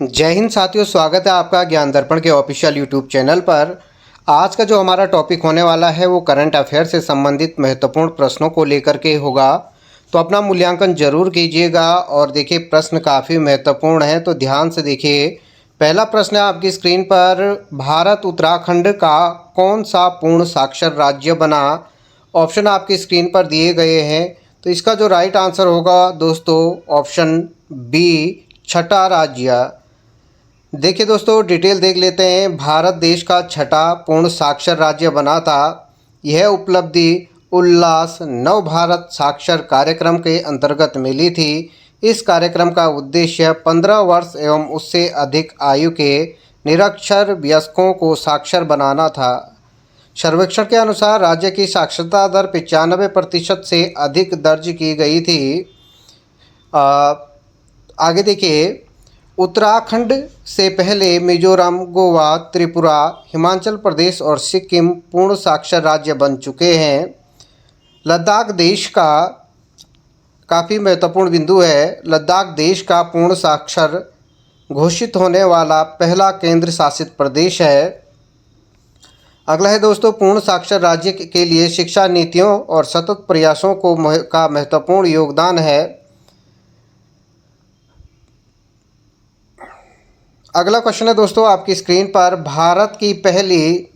जय हिंद साथियों, स्वागत है आपका ज्ञान दर्पण के ऑफिशियल यूट्यूब चैनल पर। आज का जो हमारा टॉपिक होने वाला है वो करंट अफेयर से संबंधित महत्वपूर्ण प्रश्नों को लेकर के होगा। तो अपना मूल्यांकन जरूर कीजिएगा और देखिए प्रश्न काफ़ी महत्वपूर्ण है, तो ध्यान से देखिए। पहला प्रश्न है आपकी स्क्रीन पर, भारत उत्तराखंड का कौन सा पूर्ण साक्षर राज्य बना? ऑप्शन आपकी स्क्रीन पर दिए गए हैं। तो इसका जो राइट आंसर होगा दोस्तों, ऑप्शन बी, छठा राज्य। देखिए दोस्तों, डिटेल देख लेते हैं। भारत देश का छठा पूर्ण साक्षर राज्य बना था। यह उपलब्धि उल्लास नव भारत साक्षर कार्यक्रम के अंतर्गत मिली थी। इस कार्यक्रम का उद्देश्य 15 वर्ष एवं उससे अधिक आयु के निरक्षर वयस्कों को साक्षर बनाना था। सर्वेक्षण के अनुसार राज्य की साक्षरता दर 95% से अधिक दर्ज की गई थी। आगे देखिए, उत्तराखंड से पहले मिजोरम, गोवा, त्रिपुरा, हिमाचल प्रदेश और सिक्किम पूर्ण साक्षर राज्य बन चुके हैं। लद्दाख देश का काफ़ी महत्वपूर्ण बिंदु है। लद्दाख देश का पूर्ण साक्षर घोषित होने वाला पहला केंद्र शासित प्रदेश है। अगला है दोस्तों, पूर्ण साक्षर राज्य के लिए शिक्षा नीतियों और सतत प्रयासों का महत्वपूर्ण योगदान है। अगला क्वेश्चन है दोस्तों आपकी स्क्रीन पर, भारत की पहली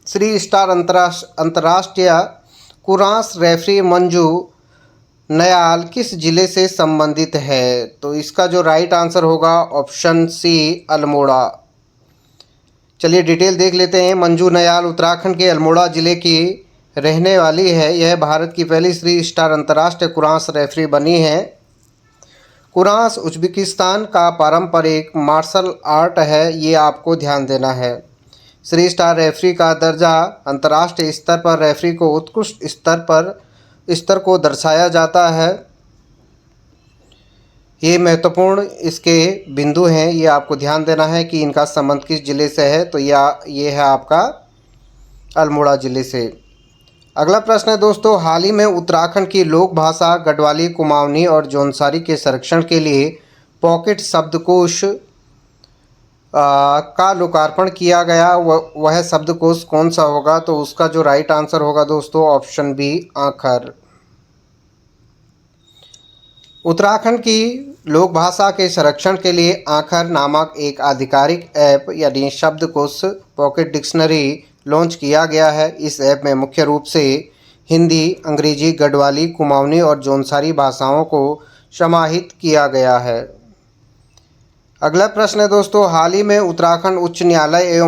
3 स्टार अंतर्राष्ट्रीय कुराश रेफरी मंजू नयाल किस जिले से संबंधित है? तो इसका जो राइट आंसर होगा, ऑप्शन सी, अल्मोड़ा। चलिए डिटेल देख लेते हैं। मंजू नयाल उत्तराखंड के अल्मोड़ा जिले की रहने वाली है। यह भारत की पहली 3 स्टार अंतर्राष्ट्रीय कुराश रेफरी बनी है। कुराश उज्बेकिस्तान का पारंपरिक मार्शल आर्ट है, ये आपको ध्यान देना है। 3 स्टार रेफरी का दर्जा अंतर्राष्ट्रीय स्तर पर रेफरी को उत्कृष्ट स्तर को दर्शाया जाता है। ये महत्वपूर्ण इसके बिंदु हैं, ये आपको ध्यान देना है कि इनका संबंध किस जिले से है। तो ये है आपका अल्मोड़ा जिले से। अगला प्रश्न है दोस्तों, हाल ही में उत्तराखंड की लोक भाषा गढ़वाली, कुमाऊनी और जौनसारी के संरक्षण के लिए पॉकेट शब्दकोश का लोकार्पण किया गया। वह शब्दकोश कौन सा होगा? तो उसका जो राइट आंसर होगा दोस्तों, ऑप्शन बी, आखर। उत्तराखंड की लोक भाषा के संरक्षण के लिए आखर नामक एक आधिकारिक ऐप यानी शब्दकोश पॉकेट डिक्शनरी लॉन्च किया गया है। इस ऐप में मुख्य रूप से हिंदी, अंग्रेजी, गढ़वाली, कुमाऊनी और जौनसारी भाषाओं को समाहित किया गया है। अगला प्रश्न है दोस्तों, हाल ही में उत्तराखंड उच्च न्यायालय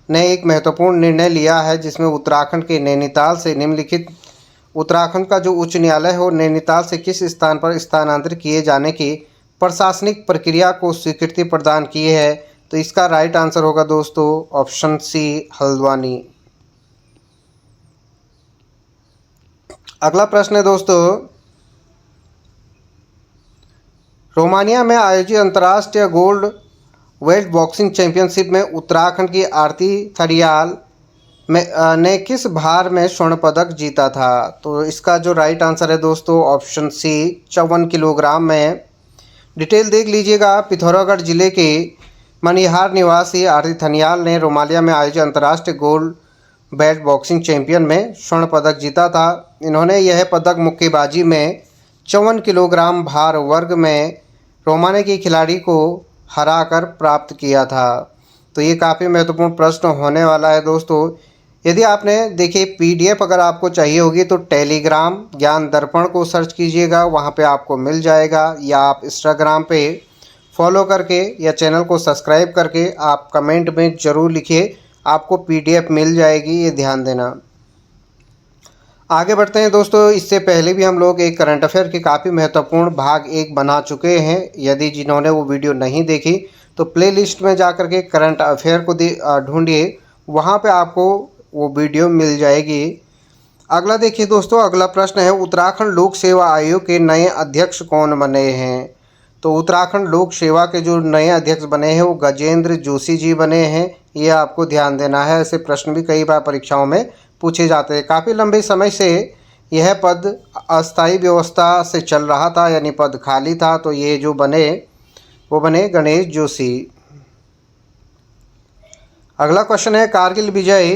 ने एक महत्वपूर्ण निर्णय लिया है, जिसमें उत्तराखंड के नैनीताल से निम्नलिखित उत्तराखंड का जो उच्च न्यायालय हो नैनीताल से किस स्थान पर स्थानांतरित किए जाने की प्रशासनिक प्रक्रिया को स्वीकृति प्रदान की है? तो इसका राइट आंसर होगा दोस्तों, ऑप्शन सी, हल्द्वानी। अगला प्रश्न है दोस्तों, रोमानिया में आयोजित अंतर्राष्ट्रीय गोल्ड वेल्ट बॉक्सिंग चैंपियनशिप में उत्तराखंड की आरती थरियाल ने किस भार में स्वर्ण पदक जीता था? तो इसका जो राइट आंसर है दोस्तों, ऑप्शन सी, 54 किलोग्राम में। डिटेल देख लीजिएगा। पिथौरागढ़ जिले के मनिहार निवासी आरती थनियाल ने रोमानिया में आयोजित अंतर्राष्ट्रीय गोल्ड बेल्ट बॉक्सिंग चैंपियन में स्वर्ण पदक जीता था। इन्होंने यह पदक मुक्केबाजी में 54 किलोग्राम भार वर्ग में रोमानिया की खिलाड़ी को हराकर प्राप्त किया था। तो ये काफ़ी महत्वपूर्ण प्रश्न होने वाला है दोस्तों। यदि आपने देखिए PDF अगर आपको चाहिए होगी तो टेलीग्राम ज्ञान दर्पण को सर्च कीजिएगा, वहाँ पे आपको मिल जाएगा, या आप इंस्टाग्राम पे फॉलो करके या चैनल को सब्सक्राइब करके आप कमेंट में ज़रूर लिखिए, आपको PDF मिल जाएगी, ये ध्यान देना। आगे बढ़ते हैं दोस्तों। इससे पहले भी हम लोग एक करंट अफेयर के काफ़ी महत्वपूर्ण भाग 1 बना चुके हैं। यदि जिन्होंने वो वीडियो नहीं देखी तो प्लेलिस्ट में जाकर के करंट अफेयर को ढूंढिए, वहाँ पे आपको वो वीडियो मिल जाएगी। अगला देखिए दोस्तों, अगला प्रश्न है, उत्तराखंड लोक सेवा आयोग के नए अध्यक्ष कौन बने हैं? तो उत्तराखंड लोक सेवा के जो नए अध्यक्ष बने हैं वो गजेंद्र जोशी जी बने हैं। ये आपको ध्यान देना है। ऐसे प्रश्न भी कई बार परीक्षाओं में पूछे जाते हैं। काफ़ी लंबे समय से यह पद अस्थायी व्यवस्था से चल रहा था, यानी पद खाली था। तो ये जो बने वो बने गणेश जोशी। अगला क्वेश्चन है, कारगिल विजय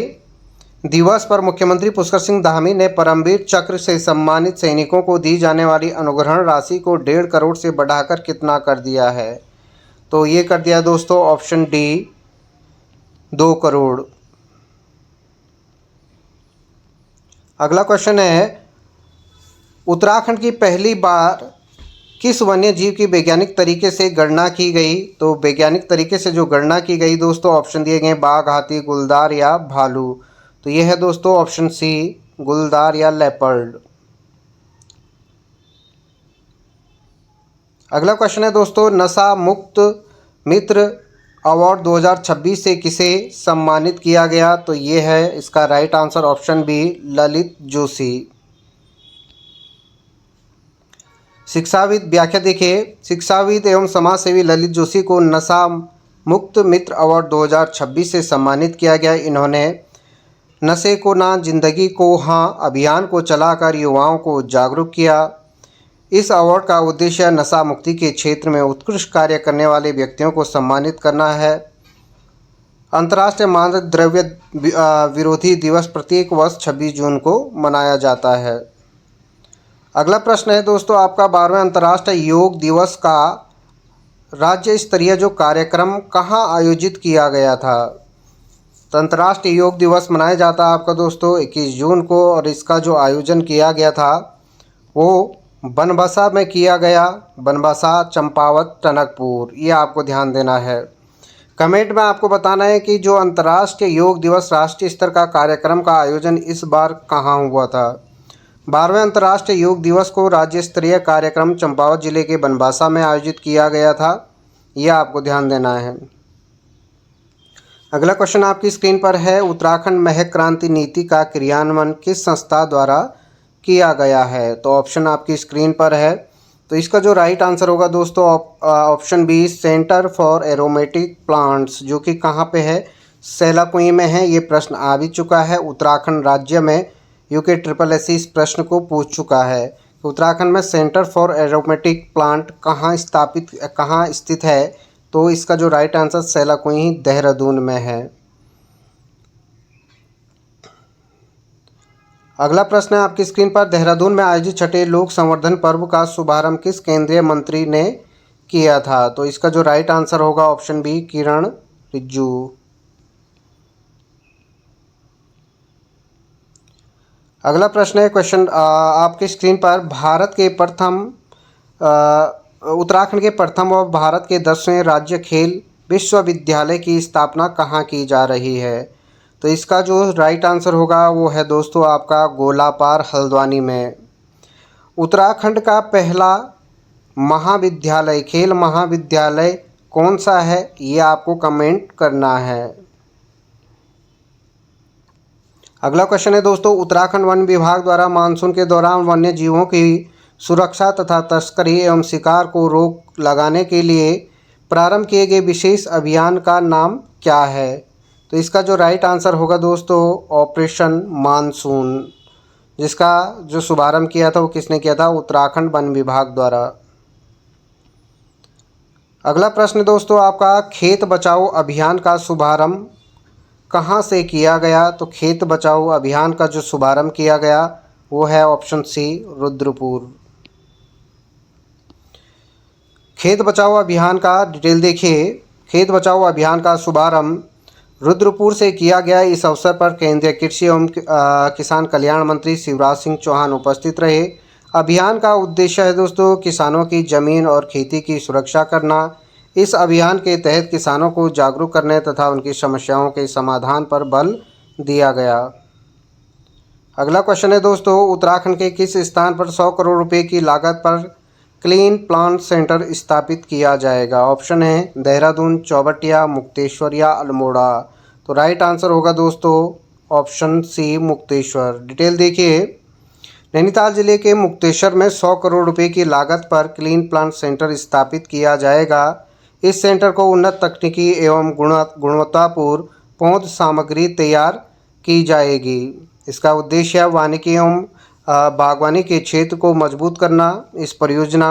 दिवस पर मुख्यमंत्री पुष्कर सिंह धामी ने परमवीर चक्र से सम्मानित सैनिकों को दी जाने वाली अनुग्रहण राशि को 1.5 करोड़ से बढ़ाकर कितना कर दिया है? तो ये कर दिया दोस्तों ऑप्शन डी 2 करोड़। अगला क्वेश्चन है, उत्तराखंड की पहली बार किस वन्य जीव की वैज्ञानिक तरीके से गणना की गई? तो वैज्ञानिक तरीके से जो गणना की गई दोस्तों, ऑप्शन दिए गए बाघ, हाथी, गुलदार या भालू। तो यह है दोस्तों ऑप्शन सी, गुलदार या लेपर्ड। अगला क्वेश्चन है दोस्तों, नशा मुक्त मित्र अवार्ड 2026 से किसे सम्मानित किया गया? तो ये है इसका right answer option B, Lalit Joshi. शिक्षाविद व्याख्या देखिए, शिक्षाविद एवं समाजसेवी ललित जोशी को नशा मुक्त मित्र अवार्ड 2026 से सम्मानित किया गया। इन्होंने नशे को ना जिंदगी को हाँ अभियान को चलाकर युवाओं को जागरूक किया। इस अवार्ड का उद्देश्य नशा मुक्ति के क्षेत्र में उत्कृष्ट कार्य करने वाले व्यक्तियों को सम्मानित करना है। अंतर्राष्ट्रीय मादक द्रव्य विरोधी दिवस प्रत्येक वर्ष 26 जून को मनाया जाता है। अगला प्रश्न है दोस्तों आपका, 12वें अंतर्राष्ट्रीय योग दिवस का राज्य स्तरीय जो कार्यक्रम कहाँ आयोजित किया गया था? तो अंतर्राष्ट्रीय योग दिवस मनाया जाता है आपका दोस्तों 21 जून को, और इसका जो आयोजन किया गया था वो बनबसा में किया गया। बनबसा, चंपावत, टनकपुर, ये आपको ध्यान देना है। कमेंट में आपको बताना है कि जो अंतर्राष्ट्रीय योग दिवस राष्ट्रीय स्तर का कार्यक्रम का आयोजन इस बार कहाँ हुआ था? 12वें अंतर्राष्ट्रीय योग दिवस को राज्य स्तरीय कार्यक्रम चंपावत जिले के बनबासा में आयोजित किया गया था। यह आपको ध्यान देना है। अगला क्वेश्चन आपकी स्क्रीन पर है, उत्तराखंड महक क्रांति नीति का क्रियान्वयन किस संस्था द्वारा किया गया है? तो ऑप्शन आपकी स्क्रीन पर है। तो इसका जो राइट आंसर होगा दोस्तों option B, center for aromatic plants, जो कि कहाँ पे है? सैलाकुई में है। ये प्रश्न आ भी चुका है उत्तराखंड राज्य में। यूके SSS इस प्रश्न को पूछ चुका है। उत्तराखंड में सेंटर फॉर एरोमेटिक प्लांट कहाँ स्थित है? तो इसका जो राइट आंसर सैलाकुई देहरादून में है। अगला प्रश्न है आपकी स्क्रीन पर, देहरादून में आयोजित छठे लोक संवर्धन पर्व का शुभारंभ किस केंद्रीय मंत्री ने किया था? तो इसका जो राइट आंसर होगा ऑप्शन बी, किरण रिजिजू। अगला प्रश्न है क्वेश्चन आपकी स्क्रीन पर, उत्तराखंड के प्रथम और भारत के 10वें राज्य खेल विश्वविद्यालय की स्थापना कहाँ की जा रही है? तो इसका जो राइट आंसर होगा वो है दोस्तों आपका गोलापार, हल्द्वानी में। उत्तराखंड का पहला महाविद्यालय, खेल महाविद्यालय कौन सा है? ये आपको कमेंट करना है। अगला क्वेश्चन है दोस्तों, उत्तराखंड वन विभाग द्वारा मानसून के दौरान वन्य जीवों की सुरक्षा तथा तस्करी एवं शिकार को रोक लगाने के लिए प्रारंभ किए गए विशेष अभियान का नाम क्या है? तो इसका जो राइट आंसर होगा दोस्तों ऑपरेशन मानसून, जिसका जो शुभारंभ किया था वो किसने किया था? उत्तराखंड वन विभाग द्वारा। अगला प्रश्न दोस्तों आपका, खेत बचाओ अभियान का शुभारंभ कहाँ से किया गया? तो खेत बचाओ अभियान का जो शुभारंभ किया गया वो है ऑप्शन सी, रुद्रपुर। खेत बचाओ अभियान का डिटेल देखिए, खेत बचाओ अभियान का शुभारंभ रुद्रपुर से किया गया। इस अवसर पर केंद्रीय कृषि एवं किसान कल्याण मंत्री शिवराज सिंह चौहान उपस्थित रहे। अभियान का उद्देश्य है दोस्तों किसानों की जमीन और खेती की सुरक्षा करना। इस अभियान के तहत किसानों को जागरूक करने तथा उनकी समस्याओं के समाधान पर बल दिया गया। अगला क्वेश्चन है दोस्तों, उत्तराखंड के किस स्थान पर 100 करोड़ रुपए की लागत पर क्लीन प्लांट सेंटर स्थापित किया जाएगा? ऑप्शन है देहरादून, चौबटिया, मुक्तेश्वर या अल्मोड़ा। तो राइट आंसर होगा दोस्तों ऑप्शन सी, मुक्तेश्वर। डिटेल देखिए, नैनीताल जिले के मुक्तेश्वर में 100 करोड़ रुपए की लागत पर क्लीन प्लांट सेंटर स्थापित किया जाएगा। इस सेंटर को उन्नत तकनीकी एवं गुणवत्तापूर्ण पौध सामग्री तैयार की जाएगी। इसका उद्देश्य वानिकी एवं बागवानी के क्षेत्र को मजबूत करना। इस परियोजना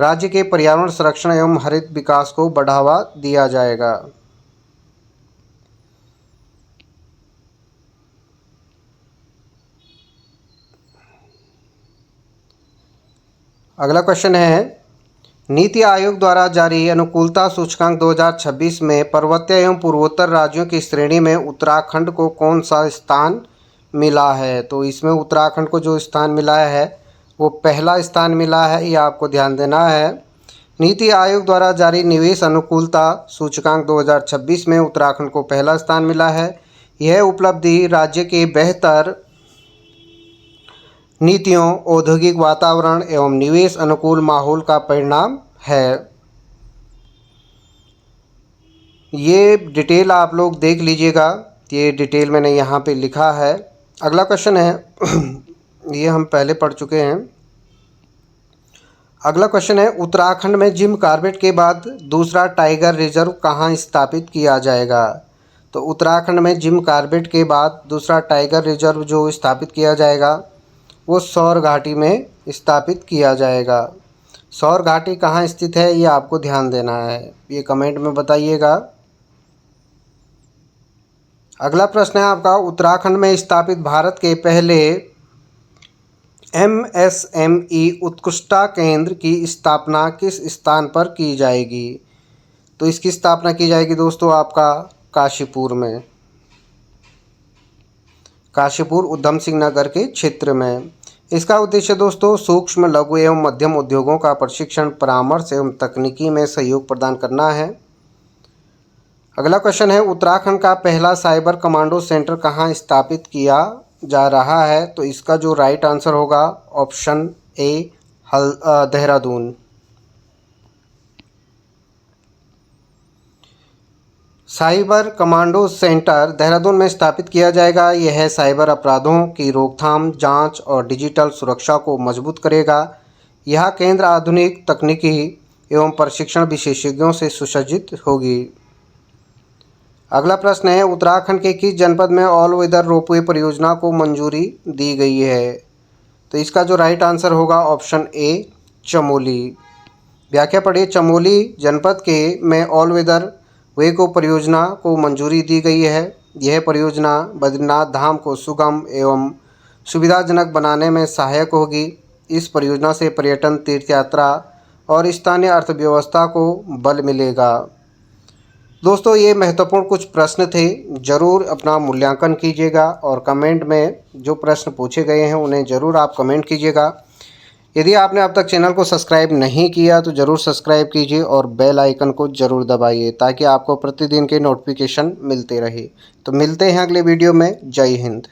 राज्य के पर्यावरण संरक्षण एवं हरित विकास को बढ़ावा दिया जाएगा। अगला क्वेश्चन है, नीति आयोग द्वारा जारी अनुकूलता सूचकांक 2026 में पर्वतीय एवं पूर्वोत्तर राज्यों की श्रेणी में उत्तराखंड को कौन सा स्थान मिला है? तो इसमें उत्तराखंड को जो स्थान मिला है वो पहला स्थान मिला है, ये आपको ध्यान देना है। नीति आयोग द्वारा जारी निवेश अनुकूलता सूचकांक 2026 में उत्तराखंड को पहला स्थान मिला है। यह उपलब्धि राज्य के बेहतर नीतियों, औद्योगिक वातावरण एवं निवेश अनुकूल माहौल का परिणाम है। ये डिटेल आप लोग देख लीजिएगा, ये डिटेल मैंने यहाँ पे लिखा है। अगला क्वेश्चन है ये हम पहले पढ़ चुके हैं। अगला क्वेश्चन है, उत्तराखंड में जिम कॉर्बेट के बाद दूसरा टाइगर रिजर्व कहाँ स्थापित किया जाएगा? तो उत्तराखंड में जिम कॉर्बेट के बाद दूसरा टाइगर रिजर्व जो स्थापित किया जाएगा वो सौर घाटी में स्थापित किया जाएगा। सौर घाटी कहाँ स्थित है ये आपको ध्यान देना है, ये कमेंट में बताइएगा। अगला प्रश्न है आपका, उत्तराखंड में स्थापित भारत के पहले MSME उत्कृष्टता केंद्र की स्थापना किस स्थान पर की जाएगी? तो इसकी स्थापना की जाएगी दोस्तों आपका काशीपुर में, काशीपुर उधम सिंह नगर के क्षेत्र में। इसका उद्देश्य दोस्तों सूक्ष्म, लघु एवं मध्यम उद्योगों का प्रशिक्षण, परामर्श एवं तकनीकी में सहयोग प्रदान करना है। अगला क्वेश्चन है, उत्तराखंड का पहला साइबर कमांडो सेंटर कहाँ स्थापित किया जा रहा है? तो इसका जो राइट आंसर होगा option A Dehradun. Cyber commando centre Dehradun में स्थापित किया जाएगा। यह साइबर अपराधों की रोकथाम, जांच और डिजिटल सुरक्षा को मजबूत करेगा। यह केंद्र आधुनिक तकनीकी एवं प्रशिक्षण विशेषज्ञों से सुसज्जित होगी। अगला प्रश्न है, उत्तराखंड के किस जनपद में ऑल वेदर रोपवे परियोजना को मंजूरी दी गई है? तो इसका जो राइट आंसर होगा ऑप्शन ए चमोली। व्याख्या पढ़िए, चमोली जनपद के में ऑल वेदर वे को परियोजना को मंजूरी दी गई है। यह परियोजना बद्रीनाथ धाम को सुगम एवं सुविधाजनक बनाने में सहायक होगी। इस परियोजना से पर्यटन, तीर्थ यात्रा और स्थानीय अर्थव्यवस्था को बल मिलेगा। दोस्तों ये महत्वपूर्ण कुछ प्रश्न थे, ज़रूर अपना मूल्यांकन कीजिएगा और कमेंट में जो प्रश्न पूछे गए हैं उन्हें ज़रूर आप कमेंट कीजिएगा। यदि आपने अब तक चैनल को सब्सक्राइब नहीं किया तो ज़रूर सब्सक्राइब कीजिए और बेल आइकन को ज़रूर दबाइए ताकि आपको प्रतिदिन के नोटिफिकेशन मिलते रहे। तो मिलते हैं अगले वीडियो में। जय हिंद।